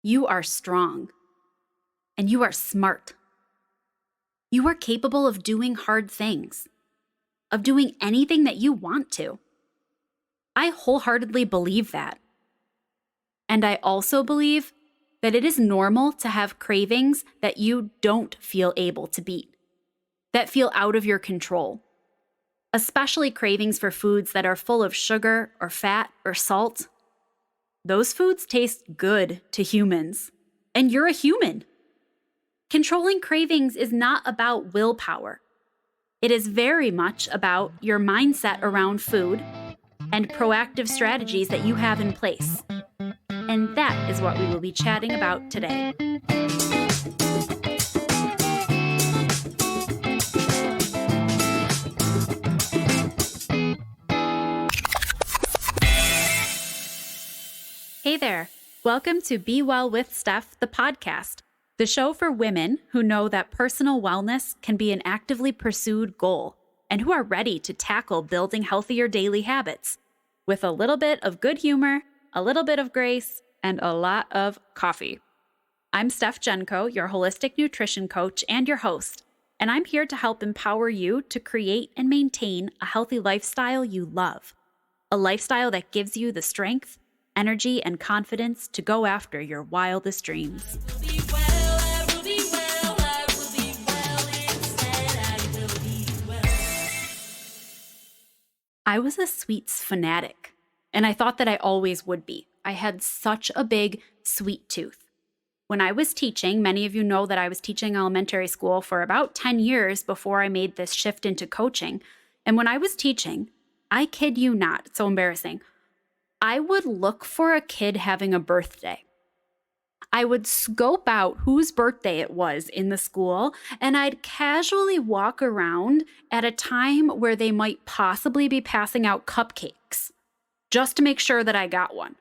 You are strong. And you are smart. You are capable of doing hard things, of doing anything that you want to. I wholeheartedly believe that. And I also believe that it is normal to have cravings that you don't feel able to beat, that feel out of your control, especially cravings for foods that are full of sugar or fat or salt. Those foods taste good to humans, and you're a human. Controlling cravings is not about willpower. It is very much about your mindset around food and proactive strategies that you have in place. And that is what we will be chatting about today. Hey there. Welcome to Be Well with Steph, the podcast, the show for women who know that personal wellness can be an actively pursued goal and who are ready to tackle building healthier daily habits with a little bit of good humor, a little bit of grace, and a lot of coffee. I'm Steph Genko, your holistic nutrition coach and your host, and I'm here to help empower you to create and maintain a healthy lifestyle you love, a lifestyle that gives you the strength, energy, and confidence to go after your wildest dreams. I was a sweets fanatic, and I thought that I always would be. I had such a big sweet tooth. When I was teaching, many of you know that I was teaching elementary school for about 10 years before I made this shift into coaching. And when I was teaching, I kid you not, it's so embarrassing, I would look for a kid having a birthday. I would scope out whose birthday it was in the school, and I'd casually walk around at a time where they might possibly be passing out cupcakes, just to make sure that I got one.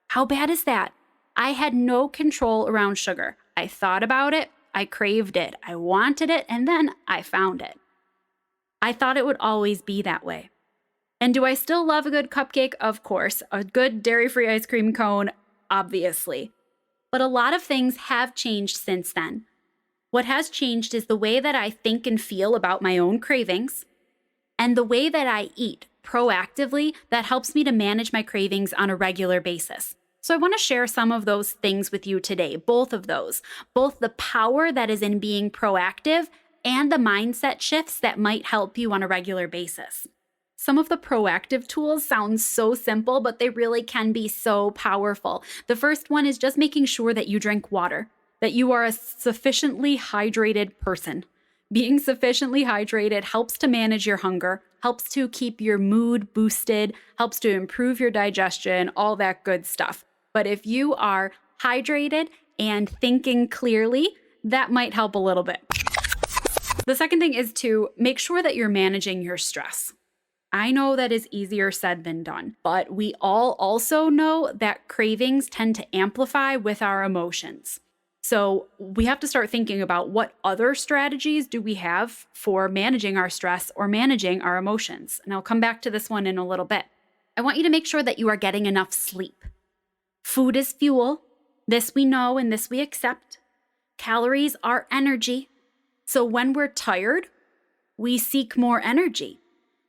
How bad is that? I had no control around sugar. I thought about it, I craved it, I wanted it, and then I found it. I thought it would always be that way. And do I still love a good cupcake? Of course. A good dairy-free ice cream cone? Obviously. But a lot of things have changed since then. What has changed is the way that I think and feel about my own cravings and the way that I eat proactively that helps me to manage my cravings on a regular basis. So I want to share some of those things with you today, both of those, both the power that is in being proactive and the mindset shifts that might help you on a regular basis. Some of the proactive tools sound so simple, but they really can be so powerful. The first one is just making sure that you drink water, that you are a sufficiently hydrated person. Being sufficiently hydrated helps to manage your hunger, helps to keep your mood boosted, helps to improve your digestion, all that good stuff. But if you are hydrated and thinking clearly, that might help a little bit. The second thing is to make sure that you're managing your stress. I know that is easier said than done, but we all also know that cravings tend to amplify with our emotions. So we have to start thinking about what other strategies do we have for managing our stress or managing our emotions. And I'll come back to this one in a little bit. I want you to make sure that you are getting enough sleep. Food is fuel. This we know and this we accept. Calories are energy. So when we're tired, we seek more energy.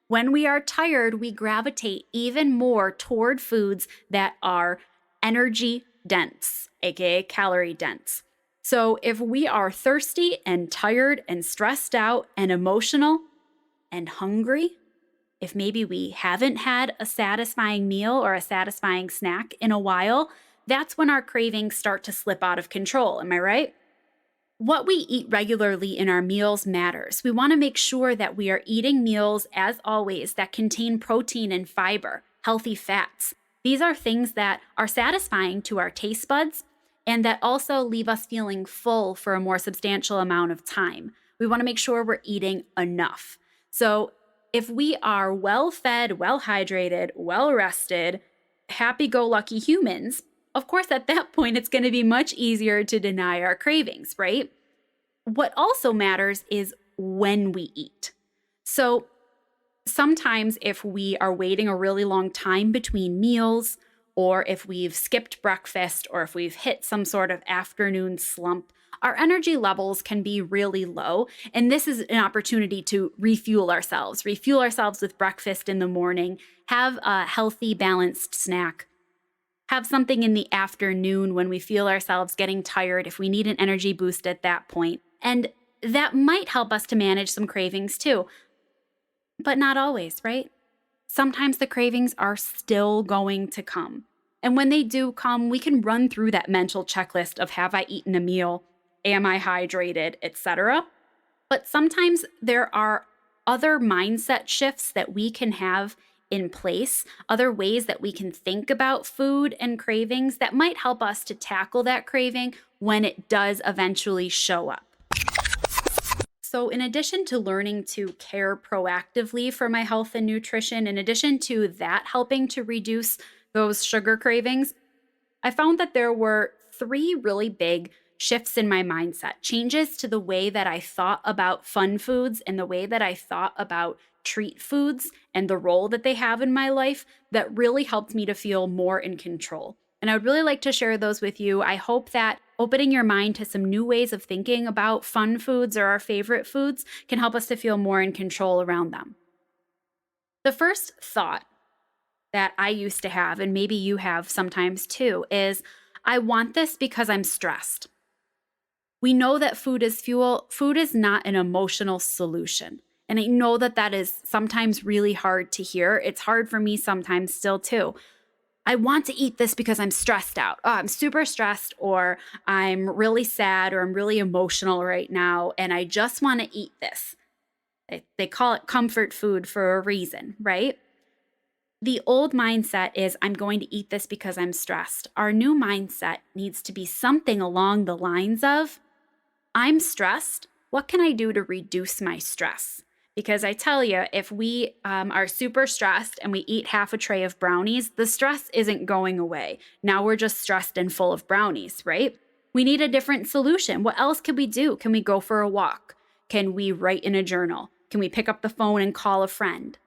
When we are tired, we gravitate even more toward foods that are energy dense, aka calorie dense. So if we are thirsty and tired and stressed out and emotional and hungry, if maybe we haven't had a satisfying meal or a satisfying snack in a while, that's when our cravings start to slip out of control. Am I right? What we eat regularly in our meals matters. We want to make sure that we are eating meals, as always, that contain protein and fiber, healthy fats. These are things that are satisfying to our taste buds and that also leave us feeling full for a more substantial amount of time. We want to make sure we're eating enough. So if we are well-fed, well-hydrated, well-rested, happy-go-lucky humans, of course, at that point, it's going to be much easier to deny our cravings, right? What also matters is when we eat. So sometimes if we are waiting a really long time between meals, or if we've skipped breakfast, or if we've hit some sort of afternoon slump, our energy levels can be really low. And this is an opportunity to refuel ourselves with breakfast in the morning, have a healthy, balanced snack, have something in the afternoon when we feel ourselves getting tired, if we need an energy boost at that point. And that might help us to manage some cravings too, but not always, right? Sometimes the cravings are still going to come. And when they do come, we can run through that mental checklist of, have I eaten a meal? Am I hydrated, etc. But sometimes there are other mindset shifts that we can have in place, other ways that we can think about food and cravings that might help us to tackle that craving when it does eventually show up. So, in addition to learning to care proactively for my health and nutrition, in addition to that helping to reduce those sugar cravings, I found that there were three really big shifts in my mindset, changes to the way that I thought about fun foods and the way that I thought about treat foods and the role that they have in my life that really helped me to feel more in control. And I would really like to share those with you. I hope that opening your mind to some new ways of thinking about fun foods or our favorite foods can help us to feel more in control around them. The first thought that I used to have, and maybe you have sometimes too, is I want this because I'm stressed. We know that food is fuel. Food is not an emotional solution. And I know that that is sometimes really hard to hear. It's hard for me sometimes still too. I want to eat this because I'm stressed out. Oh, I'm super stressed, or I'm really sad, or I'm really emotional right now, and I just want to eat this. They call it comfort food for a reason, right? The old mindset is, I'm going to eat this because I'm stressed. Our new mindset needs to be something along the lines of, I'm stressed. What can I do to reduce my stress? Because I tell you, if we are super stressed and we eat half a tray of brownies, the stress isn't going away. Now we're just stressed and full of brownies, right? We need a different solution. What else can we do? Can we go for a walk? Can we write in a journal? Can we pick up the phone and call a friend?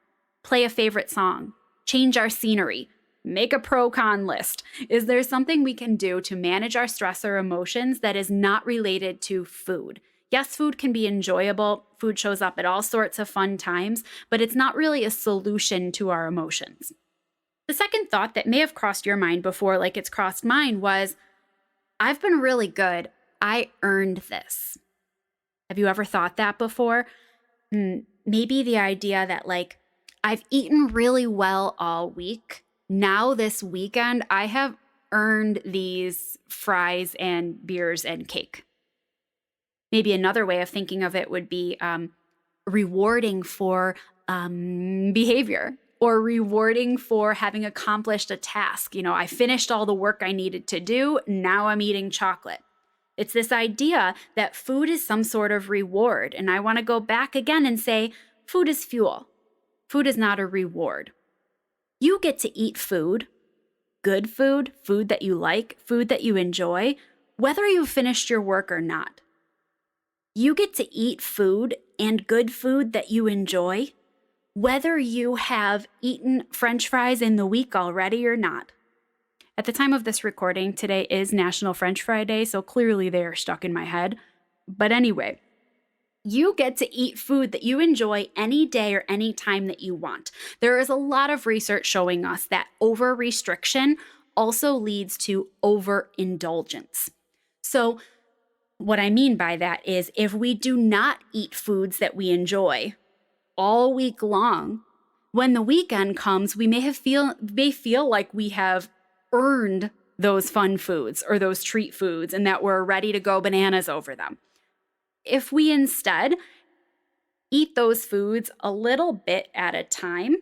Play a favorite song? Change our scenery? Make a pro-con list. Is there something we can do to manage our stress or emotions that is not related to food? Yes, food can be enjoyable. Food shows up at all sorts of fun times, but it's not really a solution to our emotions. The second thought that may have crossed your mind before, like it's crossed mine, was, I've been really good. I earned this. Have you ever thought that before? Maybe the idea that, like, I've eaten really well all week. Now this weekend, I have earned these fries and beers and cake. Maybe another way of thinking of it would be rewarding for behavior, or rewarding for having accomplished a task. You know, I finished all the work I needed to do. Now I'm eating chocolate. It's this idea that food is some sort of reward. And I want to go back again and say, food is fuel. Food is not a reward. You get to eat food, good food, food that you like, food that you enjoy, whether you've finished your work or not. You get to eat food and good food that you enjoy, whether you have eaten French fries in the week already or not. At the time of this recording, today is National French Fry Day, so clearly they are stuck in my head. But anyway, you get to eat food that you enjoy any day or any time that you want. There is a lot of research showing us that over-restriction also leads to overindulgence. So what I mean by that is, if we do not eat foods that we enjoy all week long, when the weekend comes, we may feel like we have earned those fun foods or those treat foods and that we're ready to go bananas over them. If we instead eat those foods a little bit at a time,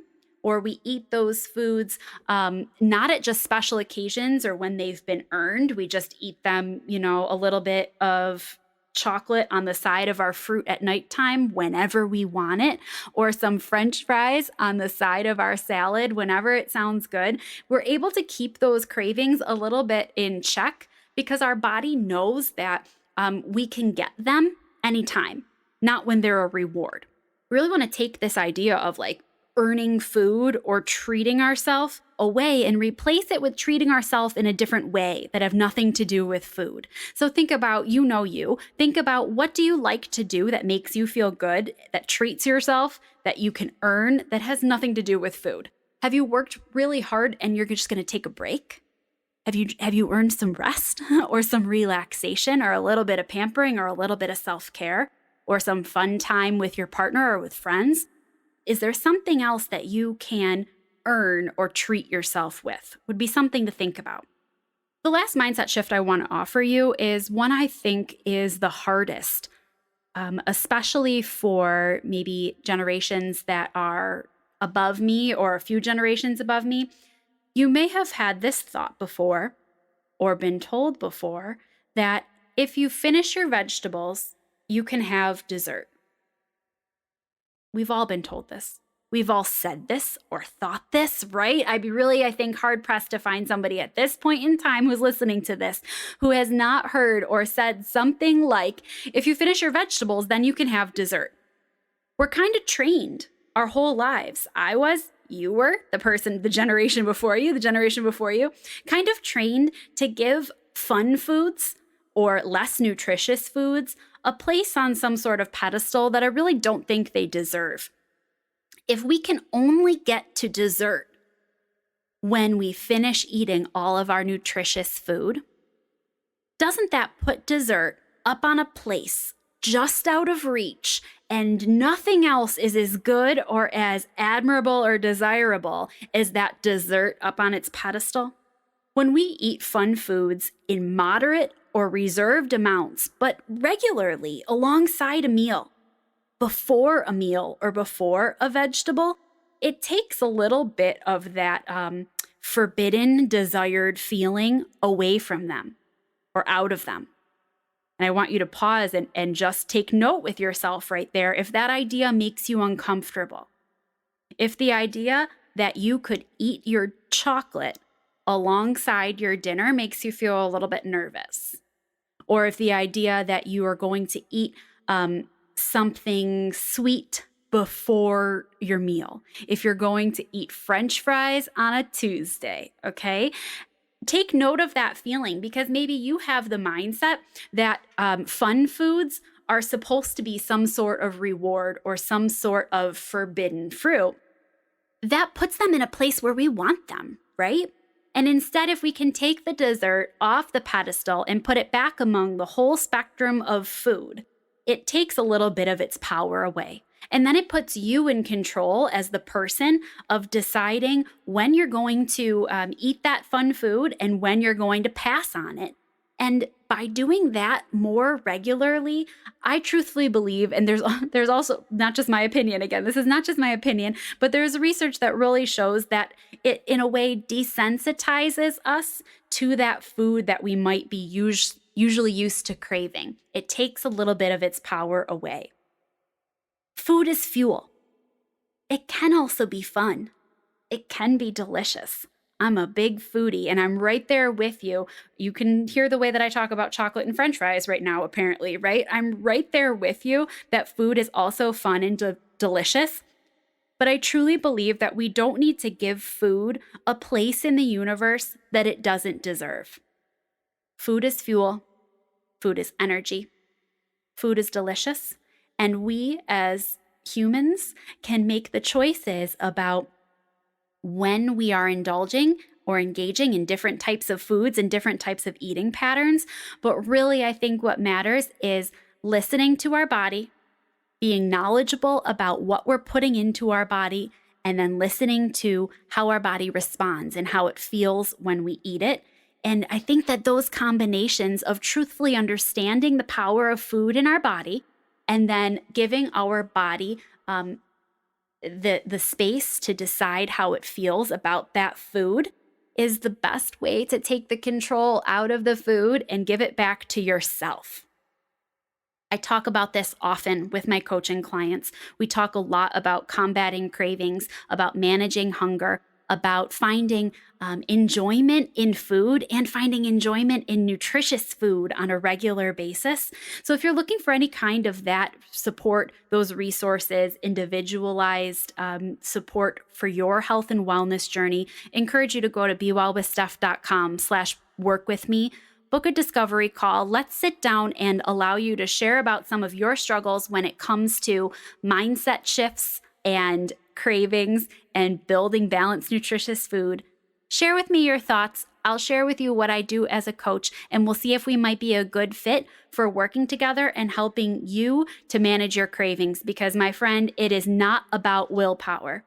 or we eat those foods not at just special occasions or when they've been earned, we just eat them, a little bit of chocolate on the side of our fruit at nighttime whenever we want it, or some French fries on the side of our salad whenever it sounds good, we're able to keep those cravings a little bit in check because our body knows that we can get them anytime, not when they're a reward. We really want to take this idea of like earning food or treating ourselves away and replace it with treating ourselves in a different way that have nothing to do with food. So think about, you. Think about, what do you like to do that makes you feel good, that treats yourself, that you can earn, that has nothing to do with food? Have you worked really hard and you're just going to take a break? Have you earned some rest or some relaxation or a little bit of pampering or a little bit of self-care or some fun time with your partner or with friends? Is there something else that you can earn or treat yourself with? Would be something to think about. The last mindset shift I want to offer you is one I think is the hardest, especially for maybe generations that are above me or a few generations above me. You may have had this thought before or been told before that if you finish your vegetables, you can have dessert. We've all been told this. We've all said this or thought this, right? I'd be really, I think, hard-pressed to find somebody at this point in time who's listening to this who has not heard or said something like, if you finish your vegetables, then you can have dessert. We're kind of trained our whole lives. I was, you were, the generation before you, kind of trained to give fun foods or less nutritious foods a place on some sort of pedestal that I really don't think they deserve. If we can only get to dessert when we finish eating all of our nutritious food, doesn't that put dessert up on a place just out of reach, and nothing else is as good or as admirable or desirable as that dessert up on its pedestal? When we eat fun foods in moderate or reserved amounts, but regularly alongside a meal, before a meal or before a vegetable, it takes a little bit of that forbidden, desired feeling away from them or out of them. And I want you to pause and just take note with yourself right there if that idea makes you uncomfortable. If the idea that you could eat your chocolate alongside your dinner makes you feel a little bit nervous, or if the idea that you are going to eat something sweet before your meal, if you're going to eat French fries on a Tuesday, okay? Take note of that feeling, because maybe you have the mindset that fun foods are supposed to be some sort of reward or some sort of forbidden fruit. That puts them in a place where we want them, right? And instead, if we can take the dessert off the pedestal and put it back among the whole spectrum of food, it takes a little bit of its power away. And then it puts you in control as the person of deciding when you're going to eat that fun food and when you're going to pass on it. And by doing that more regularly, I truthfully believe, and there's also not just my opinion, again, this is not just my opinion, but there's research that really shows that it in a way desensitizes us to that food that we might be usually used to craving. It takes a little bit of its power away. Food is fuel. It can also be fun. It can be delicious. I'm a big foodie and I'm right there with you. You can hear the way that I talk about chocolate and French fries right now, apparently, right? I'm right there with you that food is also fun and delicious. But I truly believe that we don't need to give food a place in the universe that it doesn't deserve. Food is fuel. Food is energy. Food is delicious. And we as humans can make the choices about when we are indulging or engaging in different types of foods and different types of eating patterns. But really, I think what matters is listening to our body, being knowledgeable about what we're putting into our body, and then listening to how our body responds and how it feels when we eat it. And I think that those combinations of truthfully understanding the power of food in our body and then giving our body the space to decide how it feels about that food is the best way to take the control out of the food and give it back to yourself. I talk about this often with my coaching clients. We talk a lot about combating cravings, about managing hunger, about finding enjoyment in food and finding enjoyment in nutritious food on a regular basis. So if you're looking for any kind of that support, those resources, individualized support for your health and wellness journey, I encourage you to go to bewellwithsteph.com/work with me. Book a discovery call. Let's sit down and allow you to share about some of your struggles when it comes to mindset shifts and cravings and building balanced, nutritious food. Share with me your thoughts. I'll share with you what I do as a coach, and we'll see if we might be a good fit for working together and helping you to manage your cravings. Because, my friend, it is not about willpower.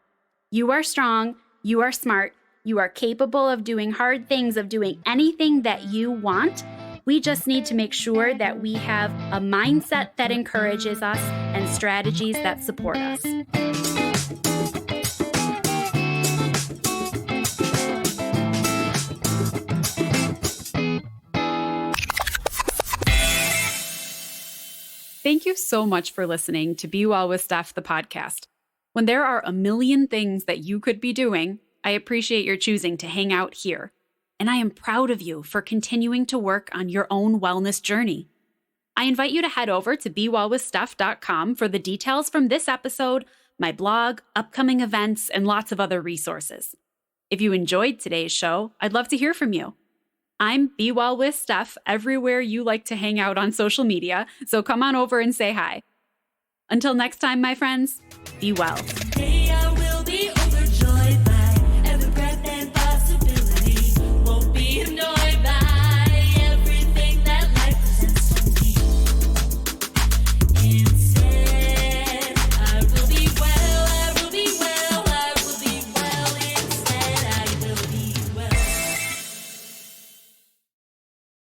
You are strong. You are smart. You are capable of doing hard things, of doing anything that you want. We just need to make sure that we have a mindset that encourages us and strategies that support us. Thank you so much for listening to Be Well with Steph, the podcast. When there are a million things that you could be doing, I appreciate your choosing to hang out here. And I am proud of you for continuing to work on your own wellness journey. I invite you to head over to bewellwithsteph.com for the details from this episode, my blog, upcoming events, and lots of other resources. If you enjoyed today's show, I'd love to hear from you. I'm Be Well with Steph everywhere you like to hang out on social media, so come on over and say hi. Until next time, my friends, be well.